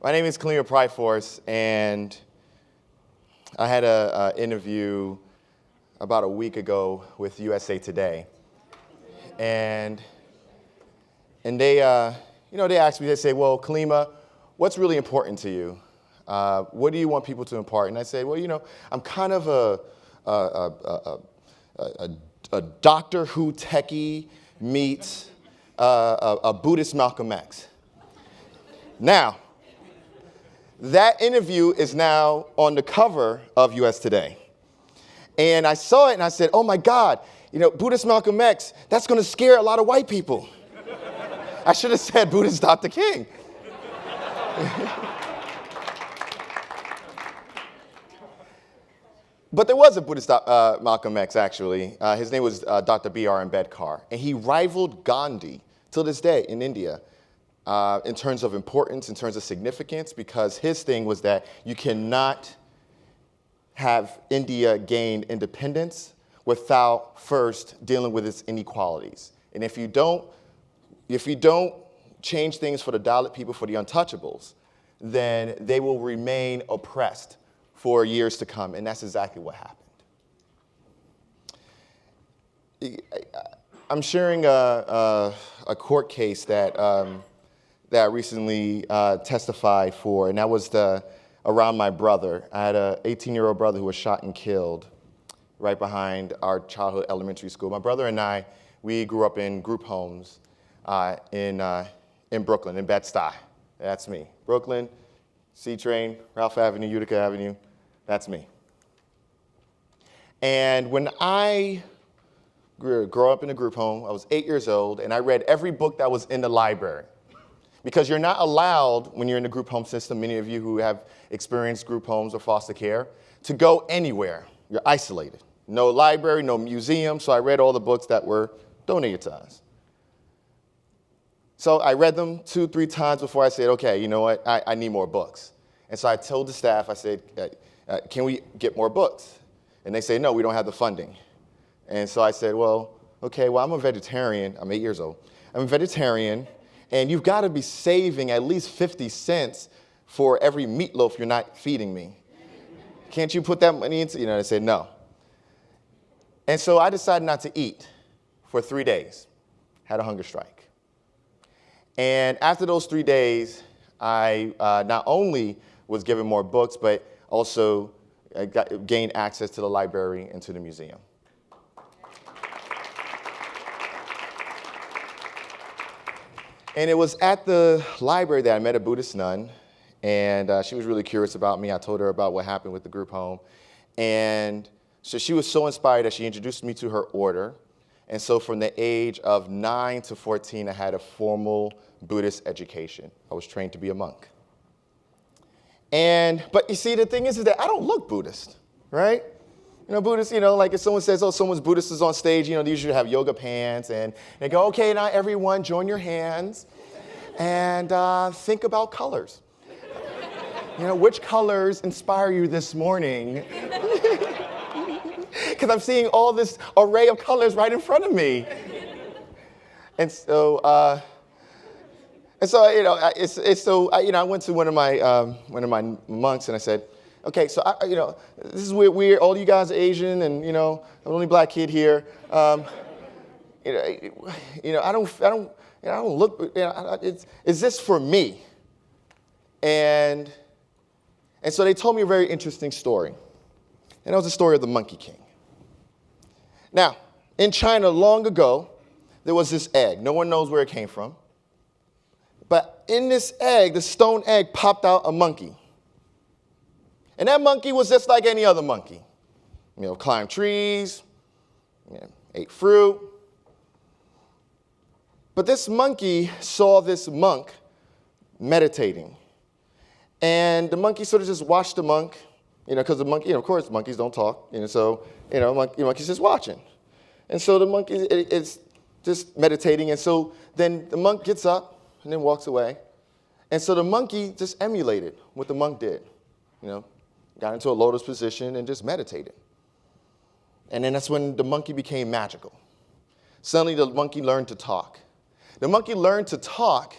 My name is Kalimah Priforce, and I had an interview about a week ago with USA Today. And they, they asked me, they say, well, Kalimah, what's really important to you? What do you want people to impart? And I said, well, I'm kind of a Doctor Who techie meets a Buddhist Malcolm X. Now, that interview is now on the cover of US Today. And I saw it and I said, oh my God, Buddhist Malcolm X, that's going to scare a lot of white people. I should have said Buddhist Dr. King. But there was a Buddhist Malcolm X, actually. His name was Dr. B.R. Ambedkar. And he rivaled Gandhi till this day in India in terms of importance, in terms of significance, because his thing was that you cannot have India gain independence without first dealing with its inequalities. And if you don't change things for the Dalit people, for the untouchables, then they will remain oppressed for years to come, and that's exactly what happened. I'm sharing a court case that I recently testified for, and that was around my brother. I had an 18-year-old brother who was shot and killed right behind our childhood elementary school. My brother and I, we grew up in group homes in Brooklyn, in Bed-Stuy. That's me. Brooklyn, C-Train, Ralph Avenue, Utica Avenue. That's me. And when I grew up in a group home, I was 8 years old, and I read every book that was in the library. Because you're not allowed, when you're in the group home system, many of you who have experienced group homes or foster care, to go anywhere. You're isolated. No library, no museum, so I read all the books that were donated to us. So I read them 2-3 times before I said, okay, you know what, I need more books. And so I told the staff, I said, can we get more books? And they say, no, we don't have the funding. And so I said, well, okay, well, I'm a vegetarian. I'm 8 years old. I'm a vegetarian, and you've got to be saving at least 50 cents for every meatloaf you're not feeding me. Can't you put that money into, they said, no. And so I decided not to eat for 3 days. Had a hunger strike. And after those 3 days, I not only was given more books, but also gained access to the library and to the museum. And it was at the library that I met a Buddhist nun, and she was really curious about me. I told her about what happened with the group home. And so she was so inspired that she introduced me to her order. And so from the age of 9 to 14, I had a formal Buddhist education. I was trained to be a monk. But you see, the thing is that I don't look Buddhist, right? Buddhists, like if someone says, oh, someone's Buddhist is on stage, they usually have yoga pants, and they go, okay, now everyone join your hands and think about colors. Which colors inspire you this morning? Because I'm seeing all this array of colors right in front of me. And so, I went to one of my monks and I said, okay, so this is weird. All you guys are Asian, and I'm the only black kid here. I don't look. Is this for me? And so they told me a very interesting story, and it was the story of the Monkey King. Now, in China, long ago, there was this egg. No one knows where it came from. But in this egg, the stone egg, popped out a monkey. And that monkey was just like any other monkey. Climbed trees, ate fruit. But this monkey saw this monk meditating. And the monkey sort of just watched the monk, because the monkey, of course, monkeys don't talk. Monkey's just watching. And so the monkey is just meditating. And so then the monk gets up and then walks away. And so the monkey just emulated what the monk did, got into a lotus position and just meditated. And then that's when the monkey became magical. Suddenly the monkey learned to talk. The monkey learned to talk,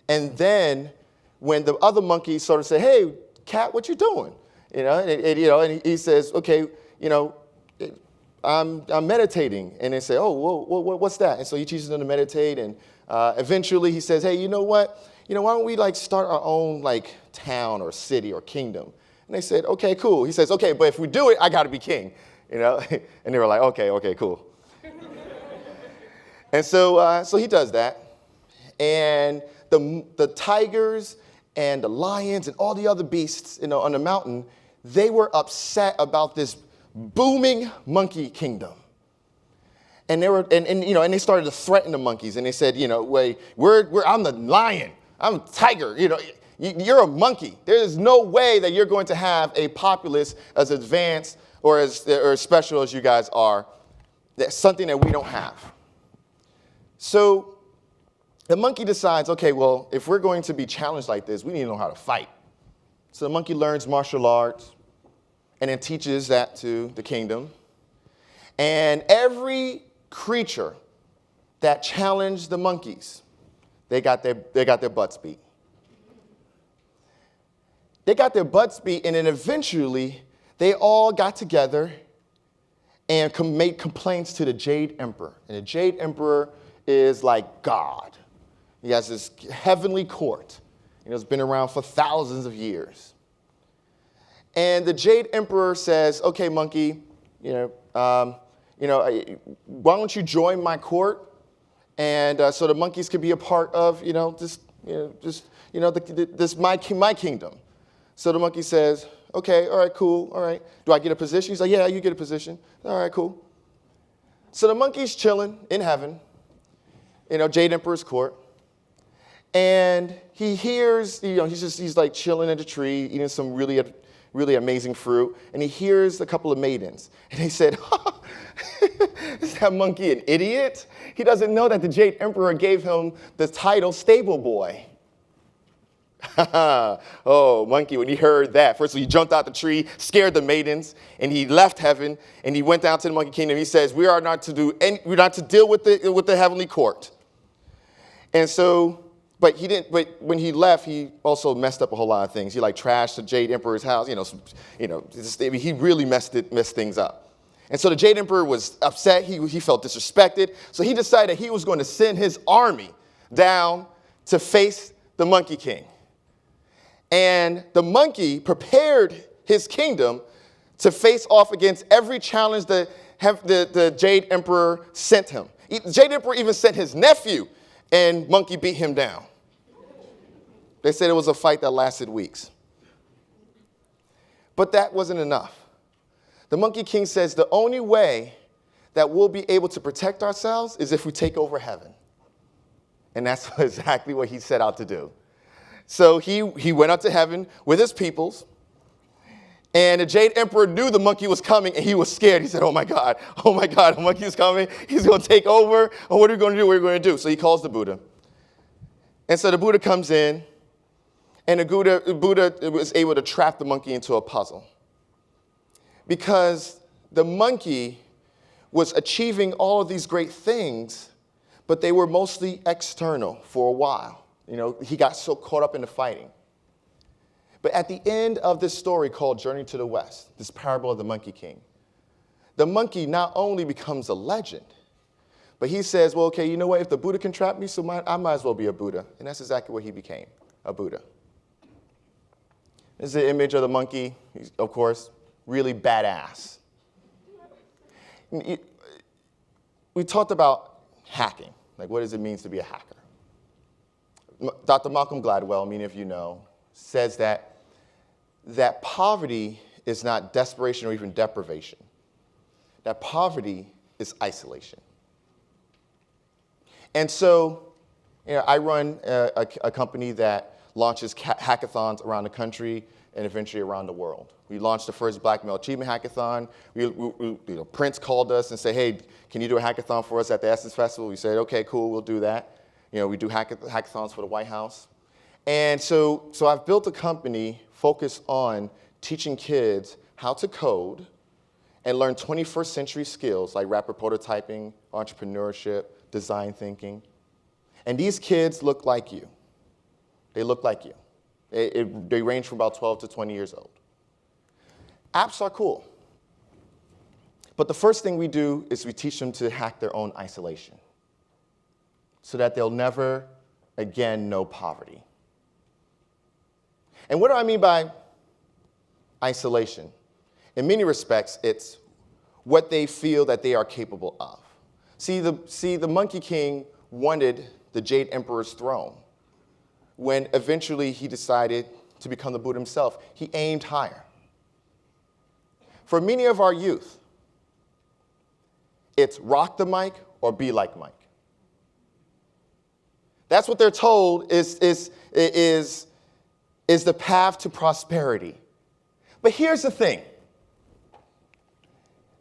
and then when the other monkey sort of say, hey, cat, what you doing? And he says, okay, I'm meditating. And they say, oh, what's that? And so he teaches them to meditate. And eventually he says, hey, you know what? Why don't we start our own town or city or kingdom? And they said, okay, cool. He says, okay, but if we do it, I got to be king. And they were like, okay, cool. And so he does that. And the tigers and the lions and all the other beasts, on the mountain, they were upset about this booming monkey kingdom. And they started to threaten the monkeys. And they said, wait, I'm the lion. I'm a tiger. You're a monkey. There's no way that you're going to have a populace as advanced or as special as you guys are. That's something that we don't have. So the monkey decides, okay, well, if we're going to be challenged like this, we need to know how to fight. So the monkey learns martial arts and then teaches that to the kingdom. And every creature that challenged the monkeys, they got their butts beat. They got their butts beat, and then eventually they all got together and made complaints to the Jade Emperor. And the Jade Emperor is like God. He has this heavenly court. It's been around for thousands of years. And the Jade Emperor says, okay, monkey, why don't you join my court? And so the monkeys could be a part of, my kingdom. So the monkey says, okay, all right, cool, all right. Do I get a position? He's like, yeah, you get a position. All right, cool. So the monkey's chilling in heaven, Jade Emperor's court. And he hears, he's like chilling in the tree, eating some really amazing fruit. And he hears a couple of maidens. And he said, is that monkey an idiot? He doesn't know that the Jade Emperor gave him the title stable boy. Oh, monkey, when he heard that, first of all, he jumped out the tree, scared the maidens, and he left heaven, and he went down to the monkey kingdom. He says, we're not to deal with the heavenly court. And so, but when he left, he also messed up a whole lot of things. He trashed the Jade Emperor's house, he really messed things up. And so the Jade Emperor was upset. He felt disrespected. So he decided he was going to send his army down to face the Monkey King. And the monkey prepared his kingdom to face off against every challenge that the Jade Emperor sent him. The Jade Emperor even sent his nephew, and monkey beat him down. They said it was a fight that lasted weeks. But that wasn't enough. The Monkey King says the only way that we'll be able to protect ourselves is if we take over heaven. And that's exactly what he set out to do. So he went up to heaven with his peoples, and the Jade Emperor knew the monkey was coming, and he was scared. He said, oh my God, the monkey's coming. He's going to take over. Oh, what are we going to do? What are we going to do? So he calls the Buddha. And so the Buddha comes in, and the Buddha was able to trap the monkey into a puzzle. Because the monkey was achieving all of these great things, but they were mostly external for a while. He got so caught up in the fighting. But at the end of this story called Journey to the West, this parable of the Monkey King, the monkey not only becomes a legend, but he says, well, okay, you know what? If the Buddha can trap me, so I might as well be a Buddha. And that's exactly what he became, a Buddha. This is the image of the monkey. He's, of course, really badass. We talked about hacking. What does it mean to be a hacker? Dr. Malcolm Gladwell, many of you know, says that poverty is not desperation or even deprivation. That poverty is isolation. And so, I run a company that launches hackathons around the country and eventually around the world. We launched the first Black Male Achievement Hackathon. Prince called us and said, hey, can you do a hackathon for us at the Essence Festival? We said, okay, cool, we'll do that. We do hackathons for the White House. And so I've built a company focused on teaching kids how to code and learn 21st century skills like rapid prototyping, entrepreneurship, design thinking. And these kids look like you. They look like you. They range from about 12 to 20 years old. Apps are cool. But the first thing we do is we teach them to hack their own isolation so that they'll never again know poverty. And what do I mean by isolation? In many respects, it's what they feel that they are capable of. See, the Monkey King wanted the Jade Emperor's throne. When eventually he decided to become the Buddha himself, he aimed higher. For many of our youth, it's rock the mic or be like Mike. That's what they're told is the path to prosperity. But here's the thing.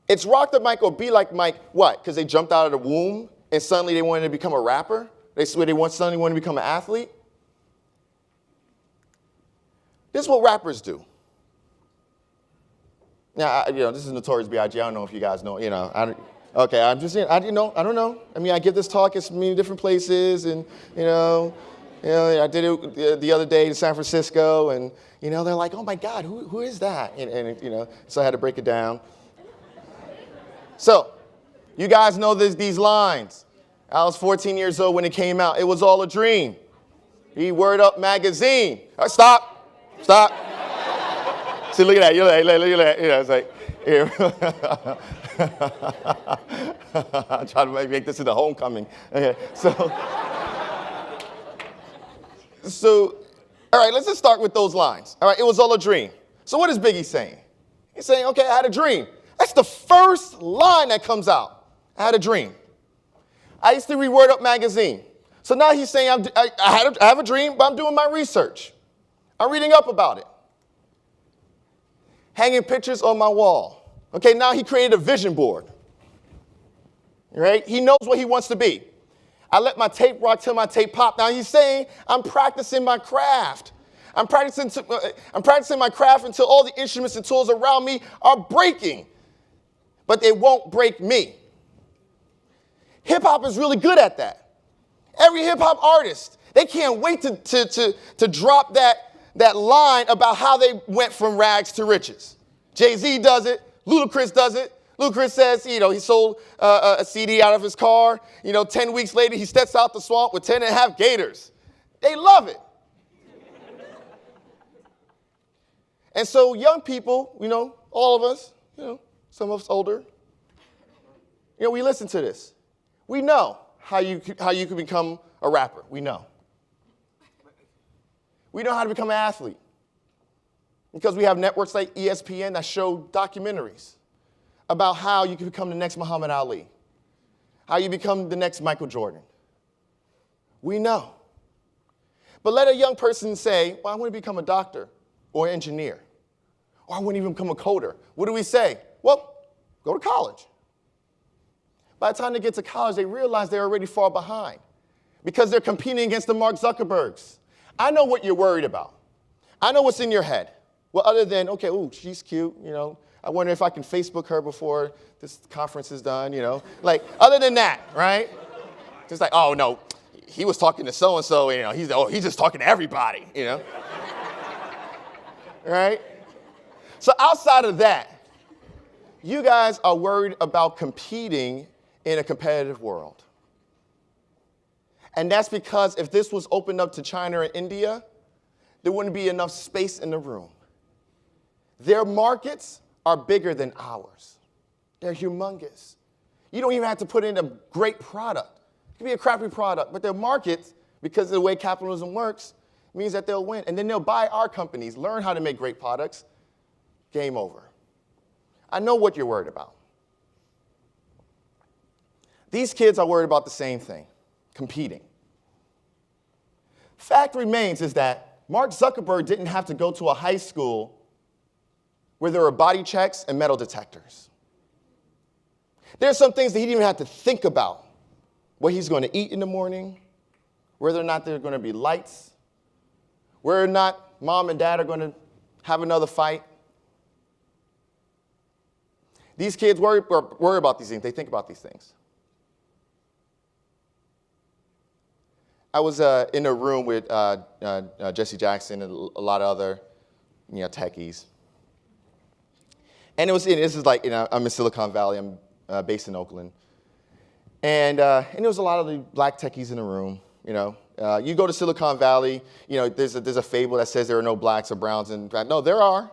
It's rock the mic or be like Mike, what? Because they jumped out of the womb and suddenly they wanted to become a rapper? Suddenly wanted to become an athlete? This is what rappers do. Now, this is Notorious B.I.G. I don't know if you guys know, okay, I don't know. I mean, I give this talk at many different places, and, I did it the other day in San Francisco, and, they're like, oh my God, who is that? And so I had to break it down. So, you guys know these lines. I was 14 years old when it came out. It was all a dream. Read Word Up magazine. Stop. See, look at that. Look at that. It's like, here. I'm trying to make this into homecoming. Okay, so, all right, let's just start with those lines. All right, it was all a dream. So what is Biggie saying? He's saying, okay, I had a dream. That's the first line that comes out. I had a dream. I used to read Word Up magazine. So now he's saying, I have a dream, but I'm doing my research. I'm reading up about it. Hanging pictures on my wall. Okay, now he created a vision board. Right? He knows what he wants to be. I let my tape rock till my tape pop. Now he's saying, I'm practicing my craft. I'm practicing my craft until all the instruments and tools around me are breaking. But they won't break me. Hip-hop is really good at that. Every hip-hop artist, they can't wait to drop that line about how they went from rags to riches. Jay-Z does it. Ludacris does it. Ludacris says, he sold a CD out of his car. 10 weeks later, he steps out the swamp with 10 and a half gators. They love it. And so young people, all of us, some of us older, we listen to this. We know how you can become a rapper. We know. We know how to become an athlete because we have networks like ESPN that show documentaries about how you can become the next Muhammad Ali, how you become the next Michael Jordan. We know. But let a young person say, well, I want to become a doctor or an engineer, or I want to even become a coder. What do we say? Well, go to college. By the time they get to college, they realize they're already far behind because they're competing against the Mark Zuckerbergs. I know what you're worried about. I know what's in your head. Well, other than, okay, ooh, she's cute, I wonder if I can Facebook her before this conference is done, Like, other than that, right? Just like, oh, no, he was talking to so-and-so, he's just talking to everybody, Right? So outside of that, you guys are worried about competing in a competitive world. And that's because if this was opened up to China or India, there wouldn't be enough space in the room. Their markets are bigger than ours. They're humongous. You don't even have to put in a great product. It could be a crappy product, but their markets, because of the way capitalism works, means that they'll win. And then they'll buy our companies, learn how to make great products. Game over. I know what you're worried about. These kids are worried about the same thing. Competing. Fact remains is that Mark Zuckerberg didn't have to go to a high school where there were body checks and metal detectors. There's some things that he didn't even have to think about. What he's going to eat in the morning, whether or not there are going to be lights, whether or not mom and dad are going to have another fight. These kids worry about these things. They think about these things. I was in a room with Jesse Jackson and a lot of other, techies. And this is like, I'm in Silicon Valley. I'm based in Oakland. And there was a lot of the black techies in the room, You go to Silicon Valley, there's a fable that says there are no blacks or browns. In fact, no, there are.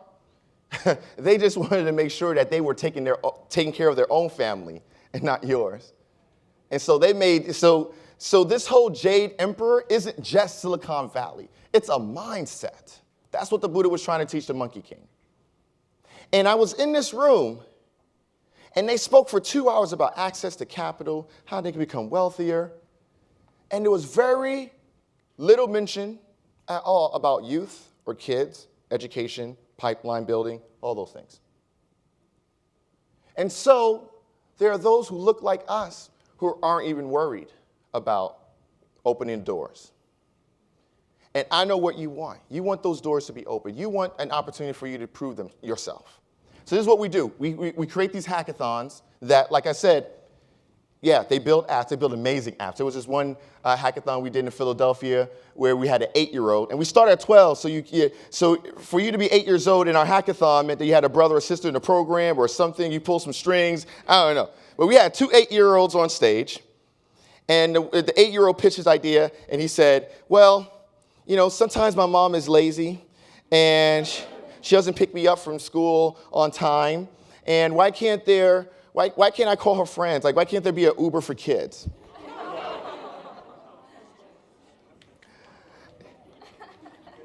They just wanted to make sure that they were taking care of their own family and not yours. And so so this whole Jade Emperor isn't just Silicon Valley. It's a mindset. That's what the Buddha was trying to teach the Monkey King. And I was in this room, and they spoke for 2 hours about access to capital, how they can become wealthier. And there was very little mention at all about youth or kids, education, pipeline building, all those things. And so there are those who look like us who aren't even worried about opening doors. And I know what you want. You want those doors to be open. You want an opportunity for you to prove them yourself. So this is what we do. We create these hackathons that, like I said, yeah, they build apps. They build amazing apps. There was this one hackathon we did in Philadelphia where we had an 8-year-old, and we started at 12. So for you to be 8 years old in our hackathon meant that you had a brother or sister in the program or something. You pulled some strings. I don't know. But we had 2 8-year-olds on stage, and the 8-year-old pitched his idea, and he said, well, sometimes my mom is lazy, and she doesn't pick me up from school on time, and why can't I call her friends? Like, why can't there be an Uber for kids?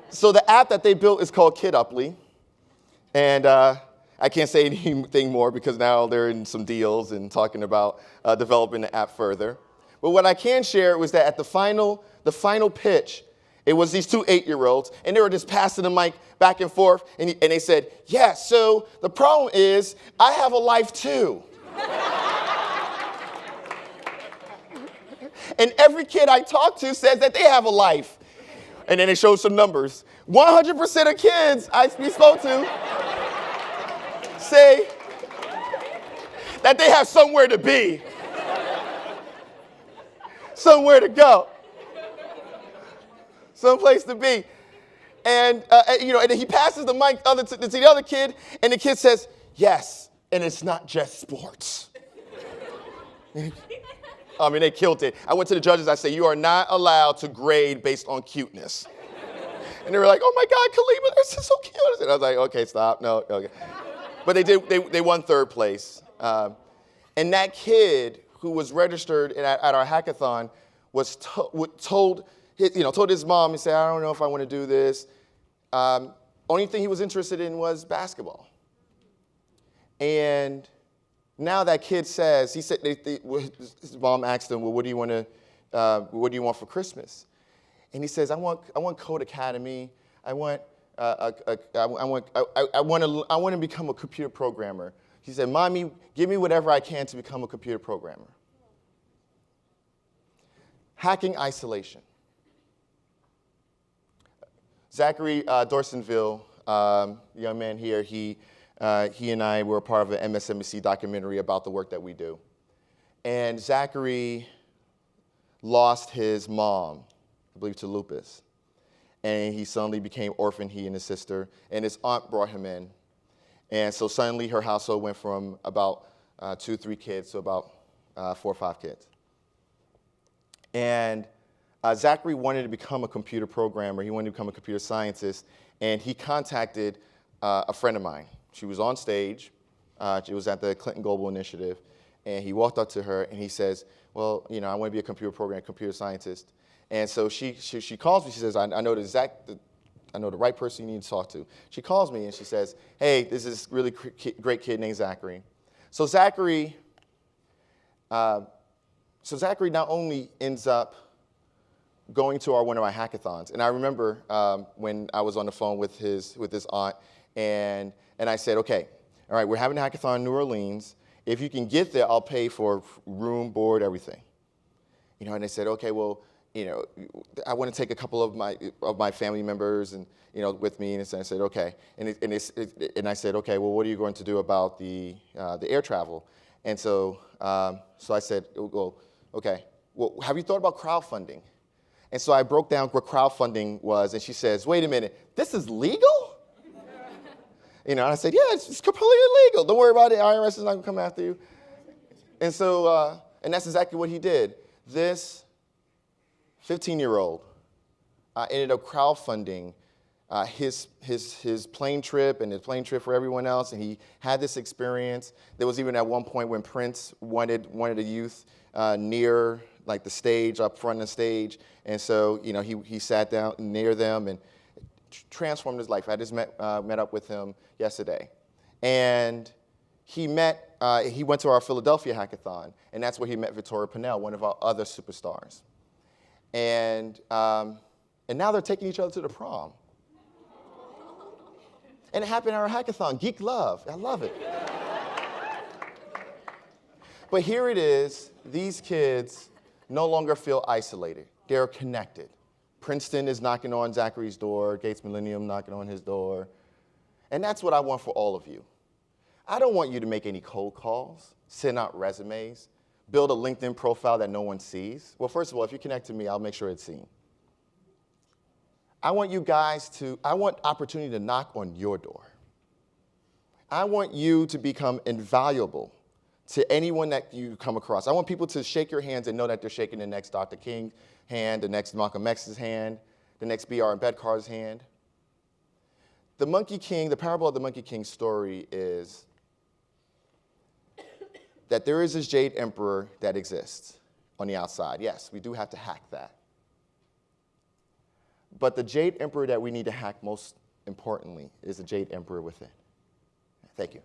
So the app that they built is called Kid Uply, and I can't say anything more because now they're in some deals and talking about developing the app further. But what I can share was that at the final pitch, it was these 2 8-year-olds, and they were just passing the mic back and forth, and they said, yeah, so the problem is I have a life too. And every kid I talk to says that they have a life. And then they showed some numbers. 100% of kids we spoke to say that they have somewhere to be, somewhere to go, someplace to be. And and then he passes the mic to the other kid, and the kid says, yes, and it's not just sports. I mean, they killed it. I went to the judges. I said, you are not allowed to grade based on cuteness. And they were like, oh, my God, Kalimah, this is so cute. And I was like, OK, stop. No, OK. But they won 3rd place. And that kid who was registered at our hackathon was told his mom, he said, I don't know if I want to do this. Only thing he was interested in was basketball. And now that kid says, he said, his mom asked him, well, what do you want for Christmas? And he says, I want Code Academy. I want to become a computer programmer. He said, Mommy, give me whatever I can to become a computer programmer. Hacking isolation. Zachary Dorsonville, young man here, he and I were a part of an MSNBC documentary about the work that we do. And Zachary lost his mom, I believe, to lupus. And he suddenly became orphaned, he and his sister, and his aunt brought him in. And so suddenly her household went from about 2, 3 kids to about 4 or 5 kids. And Zachary wanted to become a computer programmer. He wanted to become a computer scientist. And he contacted a friend of mine. She was on stage. She was at the Clinton Global Initiative. And he walked up to her and he says, well, I want to be a computer programmer, computer scientist. And so she calls me. She says, I know the right person you need to talk to. She calls me and she says, hey, this is this really great kid named Zachary. So Zachary not only ends up going to one of our hackathons, and I remember when I was on the phone with his aunt, and I said, okay, all right, we're having a hackathon in New Orleans. If you can get there, I'll pay for room, board, everything. And they said, okay, well, I want to take a couple of my family members and with me, and I said, okay, and I said, okay, well, what are you going to do about the air travel? And so I said, well, okay, well, have you thought about crowdfunding? And so I broke down what crowdfunding was, and she says, wait a minute, this is legal? And I said, yeah, it's completely illegal. Don't worry about it. IRS is not going to come after you. And so, and that's exactly what he did. This 15-year-old ended up crowdfunding his plane trip and his plane trip for everyone else, and he had this experience. There was even at one point when Prince wanted a youth near like the stage, up front of the stage, and so he sat down near them and transformed his life. I just met up with him yesterday, and he went to our Philadelphia Hackathon, and that's where he met Victoria Pinnell, one of our other superstars, and now they're taking each other to the prom. And it happened at our hackathon, Geek Love. I love it. But here it is, these kids no longer feel isolated. They're connected. Princeton is knocking on Zachary's door, Gates Millennium knocking on his door. And that's what I want for all of you. I don't want you to make any cold calls, send out resumes, build a LinkedIn profile that no one sees. Well, first of all, if you connect to me, I'll make sure it's seen. I want opportunity to knock on your door. I want you to become invaluable to anyone that you come across. I want people to shake your hands and know that they're shaking the next Dr. King's hand, the next Malcolm X's hand, the next B.R. Ambedkar's hand. The Monkey King, the parable of the Monkey King story is that there is this Jade Emperor that exists on the outside. Yes, we do have to hack that. But the Jade Emperor that we need to hack most importantly is the Jade Emperor within. Thank you.